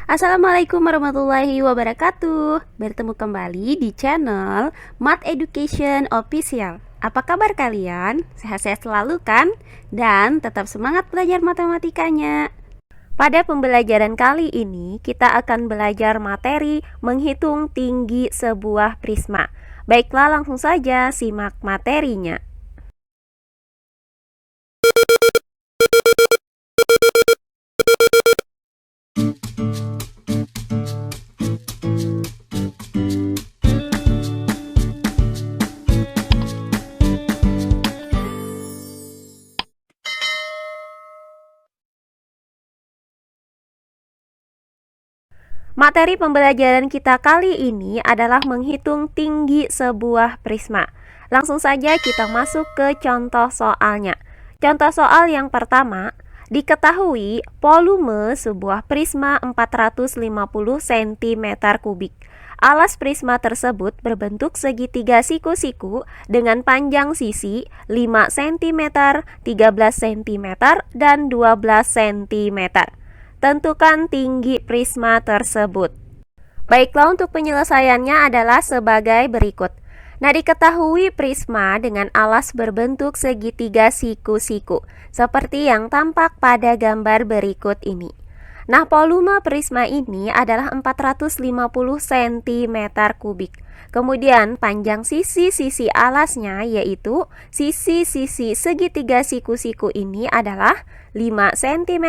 Assalamualaikum warahmatullahi wabarakatuh. Bertemu kembali di channel Math Education Official. Apa kabar kalian? Sehat-sehat selalu kan? Dan tetap semangat belajar matematikanya. Pada pembelajaran kali ini kita akan belajar materi menghitung tinggi sebuah prisma. Baiklah, langsung saja simak materinya. Materi pembelajaran kita kali ini adalah menghitung tinggi sebuah prisma. Langsung saja kita masuk ke contoh soalnya. Contoh soal yang pertama, diketahui volume sebuah prisma 450 cm kubik. Alas prisma tersebut berbentuk segitiga siku-siku dengan panjang sisi 5 cm, 13 cm, dan 12 cm. Tentukan tinggi prisma tersebut. Baiklah, untuk penyelesaiannya adalah sebagai berikut. Nah, diketahui prisma dengan alas berbentuk segitiga siku-siku, seperti yang tampak pada gambar berikut ini. Nah, volume prisma ini adalah 450 cm kubik. Kemudian panjang sisi-sisi alasnya, yaitu sisi-sisi segitiga siku-siku ini adalah 5 cm,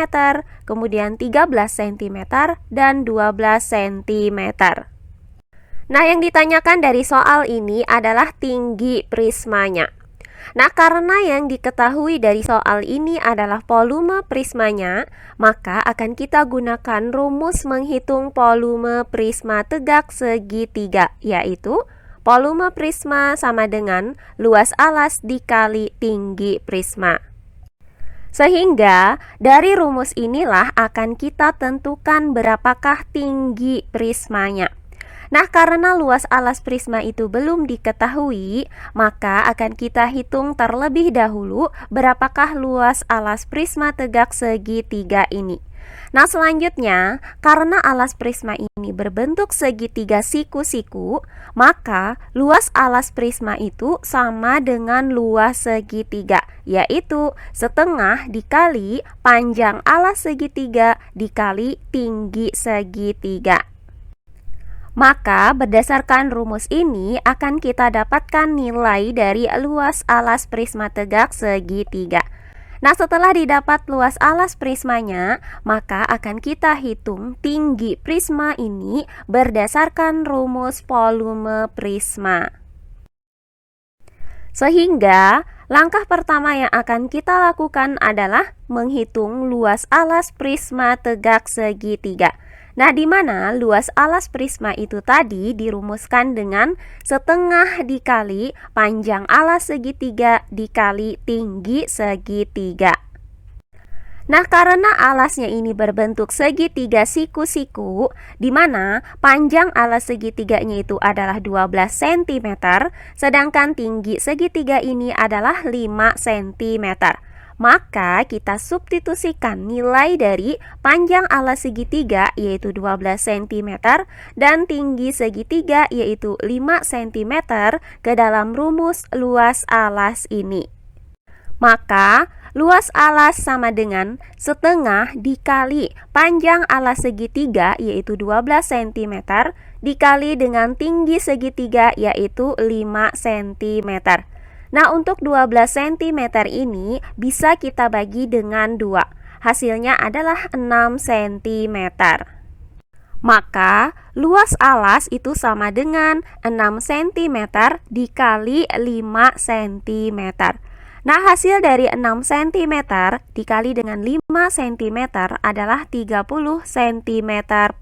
kemudian 13 cm, dan 12 cm. Nah, yang ditanyakan dari soal ini adalah tinggi prismanya. Nah, karena yang diketahui dari soal ini adalah volume prismanya, maka akan kita gunakan rumus menghitung volume prisma tegak segitiga, yaitu volume prisma sama dengan luas alas dikali tinggi prisma. Sehingga dari rumus inilah akan kita tentukan berapakah tinggi prismanya. Nah, karena luas alas prisma itu belum diketahui, maka akan kita hitung terlebih dahulu berapakah luas alas prisma tegak segitiga ini. Nah, selanjutnya, karena alas prisma ini berbentuk segitiga siku-siku, maka luas alas prisma itu sama dengan luas segitiga, yaitu setengah dikali panjang alas segitiga dikali tinggi segitiga. Maka berdasarkan rumus ini akan kita dapatkan nilai dari luas alas prisma tegak segitiga. Nah, setelah didapat luas alas prismanya, maka akan kita hitung tinggi prisma ini berdasarkan rumus volume prisma. Sehingga langkah pertama yang akan kita lakukan adalah menghitung luas alas prisma tegak segitiga. Nah, di mana luas alas prisma itu tadi dirumuskan dengan setengah dikali panjang alas segitiga dikali tinggi segitiga. Nah, karena alasnya ini berbentuk segitiga siku-siku, di mana panjang alas segitiganya itu adalah 12 cm, sedangkan tinggi segitiga ini adalah 5 cm. Maka kita substitusikan nilai dari panjang alas segitiga yaitu 12 cm dan tinggi segitiga yaitu 5 cm ke dalam rumus luas alas ini. Maka luas alas sama dengan setengah dikali panjang alas segitiga yaitu 12 cm dikali dengan tinggi segitiga yaitu 5 cm. Nah, untuk 12 cm ini bisa kita bagi dengan 2. Hasilnya adalah 6 cm. Maka luas alas itu sama dengan 6 cm dikali 5 cm. Nah, hasil dari 6 cm dikali dengan 5 cm adalah 30 cm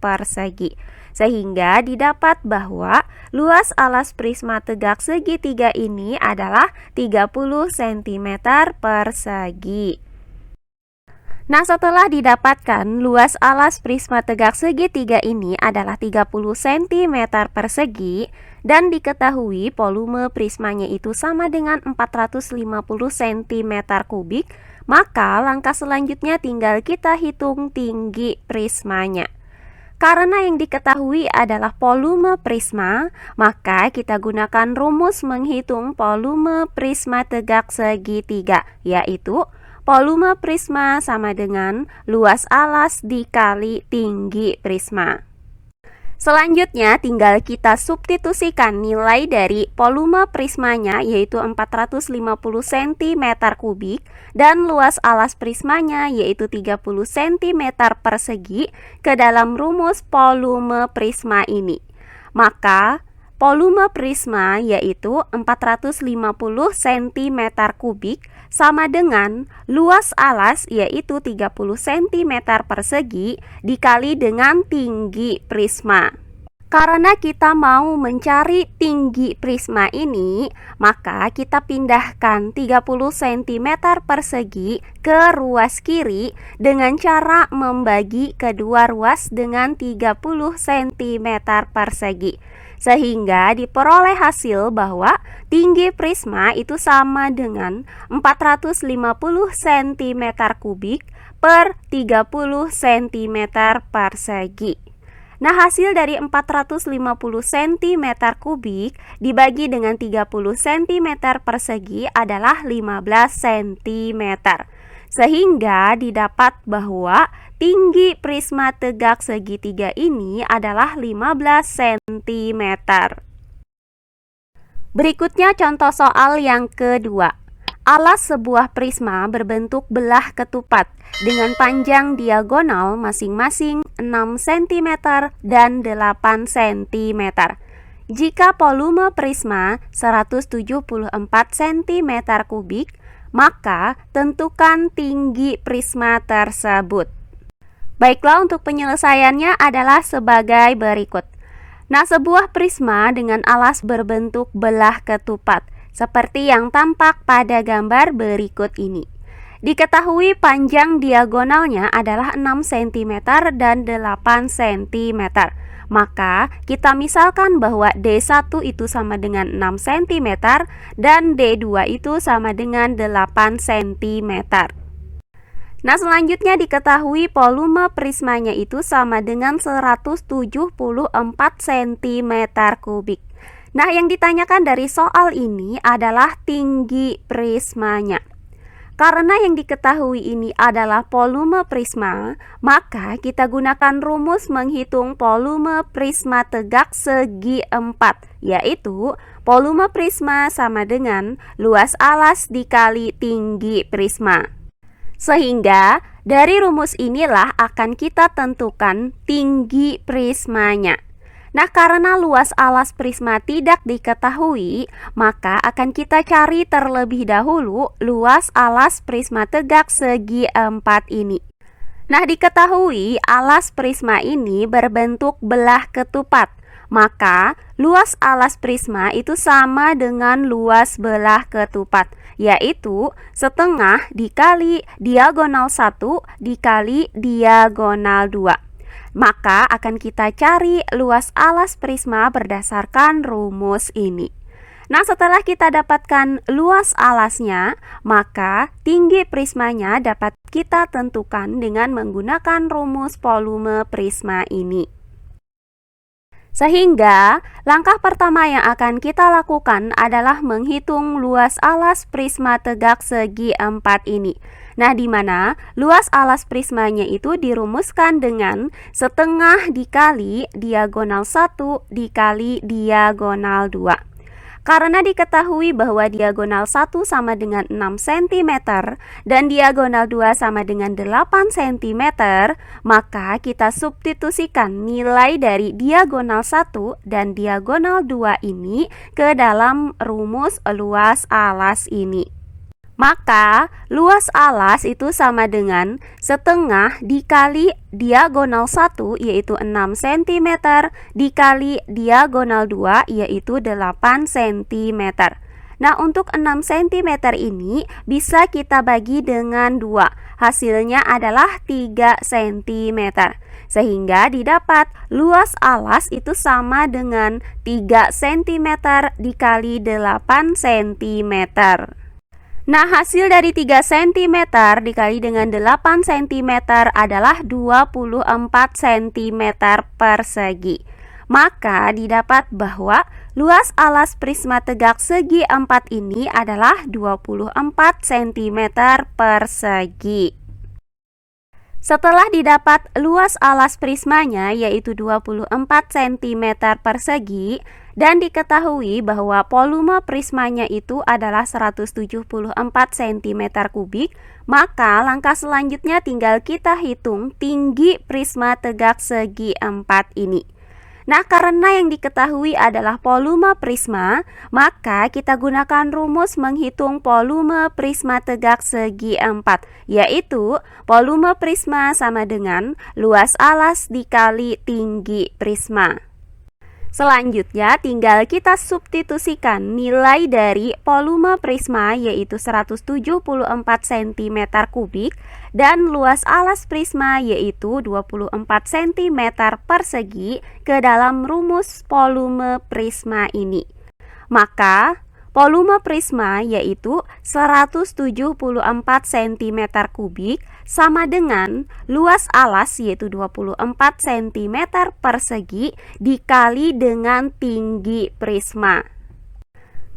persegi. Sehingga didapat bahwa luas alas prisma tegak segitiga ini adalah 30 cm persegi. Nah, setelah didapatkan luas alas prisma tegak segitiga ini adalah 30 cm persegi dan diketahui volume prismanya itu sama dengan 450 cm kubik, maka langkah selanjutnya tinggal kita hitung tinggi prismanya. Karena yang diketahui adalah volume prisma, maka kita gunakan rumus menghitung volume prisma tegak segitiga, yaitu volume prisma sama dengan luas alas dikali tinggi prisma. Selanjutnya tinggal kita substitusikan nilai dari volume prismanya, yaitu 450 cm3, dan luas alas prismanya, yaitu 30 cm persegi, ke dalam rumus volume prisma ini. Maka volume prisma yaitu 450 cm3 sama dengan luas alas yaitu 30 cm persegi dikali dengan tinggi prisma. Karena kita mau mencari tinggi prisma ini, maka kita pindahkan 30 cm persegi ke ruas kiri dengan cara membagi kedua ruas dengan 30 cm persegi. Sehingga diperoleh hasil bahwa tinggi prisma itu sama dengan 450 cm3 per 30 cm persegi. Nah, hasil dari 450 cm3 dibagi dengan 30 cm persegi adalah 15 cm. Sehingga didapat bahwa tinggi prisma tegak segitiga ini adalah 15 cm. Berikutnya contoh soal yang kedua. Alas sebuah prisma berbentuk belah ketupat dengan panjang diagonal masing-masing 6 cm dan 8 cm. Jika volume prisma 174 cm3, maka tentukan tinggi prisma tersebut. Baiklah, untuk penyelesaiannya adalah sebagai berikut. Nah, sebuah prisma dengan alas berbentuk belah ketupat seperti yang tampak pada gambar berikut ini. Diketahui panjang diagonalnya adalah 6 cm dan 8 cm. Maka kita misalkan bahwa D1 itu sama dengan 6 cm dan D2 itu sama dengan 8 cm. Nah, selanjutnya diketahui volume prismanya itu sama dengan 174 cm3. Nah, yang ditanyakan dari soal ini adalah tinggi prismanya. Karena yang diketahui ini adalah volume prisma, maka kita gunakan rumus menghitung volume prisma tegak segi 4, yaitu volume prisma sama dengan luas alas dikali tinggi prisma. Sehingga dari rumus inilah akan kita tentukan tinggi prismanya. Nah, karena luas alas prisma tidak diketahui, maka akan kita cari terlebih dahulu luas alas prisma tegak segi 4 ini. Nah, diketahui alas prisma ini berbentuk belah ketupat, maka luas alas prisma itu sama dengan luas belah ketupat, yaitu setengah dikali diagonal 1 dikali diagonal 2. Maka akan kita cari luas alas prisma berdasarkan rumus ini. Nah, setelah kita dapatkan luas alasnya, maka tinggi prismanya dapat kita tentukan dengan menggunakan rumus volume prisma ini. Sehingga langkah pertama yang akan kita lakukan adalah menghitung luas alas prisma tegak segi 4 ini. Nah, di mana luas alas prismanya itu dirumuskan dengan setengah dikali diagonal 1 dikali diagonal 2. Karena diketahui bahwa diagonal 1 sama dengan 6 cm dan diagonal 2 sama dengan 8 cm, maka kita substitusikan nilai dari diagonal 1 dan diagonal 2 ini ke dalam rumus luas alas ini. Maka luas alas itu sama dengan setengah dikali diagonal 1 yaitu 6 cm dikali diagonal 2 yaitu 8 cm. Nah, untuk 6 cm ini bisa kita bagi dengan 2. Hasilnya adalah 3 cm. Sehingga didapat luas alas itu sama dengan 3 cm dikali 8 cm. Nah, hasil dari 3 cm dikali dengan 8 cm adalah 24 cm persegi. Maka didapat bahwa luas alas prisma tegak segi 4 ini adalah 24 cm persegi. Setelah didapat luas alas prismanya yaitu 24 cm persegi dan diketahui bahwa volume prismanya itu adalah 174 cm kubik, maka langkah selanjutnya tinggal kita hitung tinggi prisma tegak segi 4 ini. Nah, karena yang diketahui adalah volume prisma, maka kita gunakan rumus menghitung volume prisma tegak segi 4, yaitu volume prisma sama dengan luas alas dikali tinggi prisma. Selanjutnya tinggal kita substitusikan nilai dari volume prisma yaitu 174 cm kubik dan luas alas prisma yaitu 24 cm persegi ke dalam rumus volume prisma ini. Maka volume prisma yaitu 174 cm kubik sama dengan luas alas yaitu 24 cm persegi dikali dengan tinggi prisma.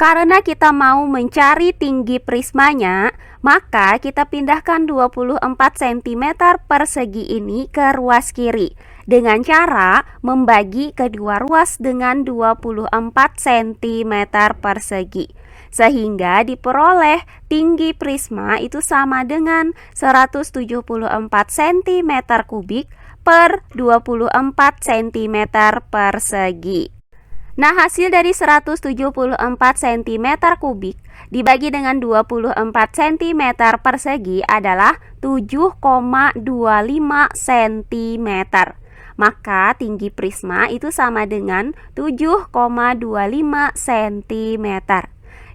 Karena kita mau mencari tinggi prismanya, maka kita pindahkan 24 cm persegi ini ke ruas kiri dengan cara membagi kedua ruas dengan 24 cm persegi. Sehingga diperoleh tinggi prisma itu sama dengan 174 cm kubik per 24 cm persegi. Nah, hasil dari 174 cm kubik dibagi dengan 24 cm persegi adalah 7,25 cm. Maka tinggi prisma itu sama dengan 7,25 cm.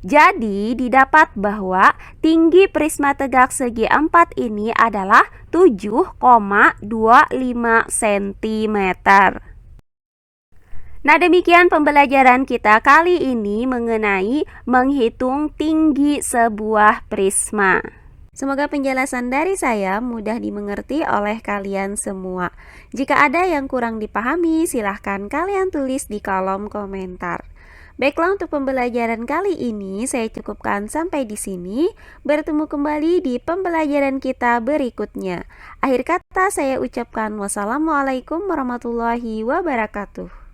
Jadi didapat bahwa tinggi prisma tegak segi 4 ini adalah 7,25 cm. Nah, demikian pembelajaran kita kali ini mengenai menghitung tinggi sebuah prisma. Semoga penjelasan dari saya mudah dimengerti oleh kalian semua. Jika ada yang kurang dipahami, silahkan kalian tulis di kolom komentar. Baiklah, untuk pembelajaran kali ini saya cukupkan sampai di sini. Bertemu kembali di pembelajaran kita berikutnya. Akhir kata saya ucapkan wassalamualaikum warahmatullahi wabarakatuh.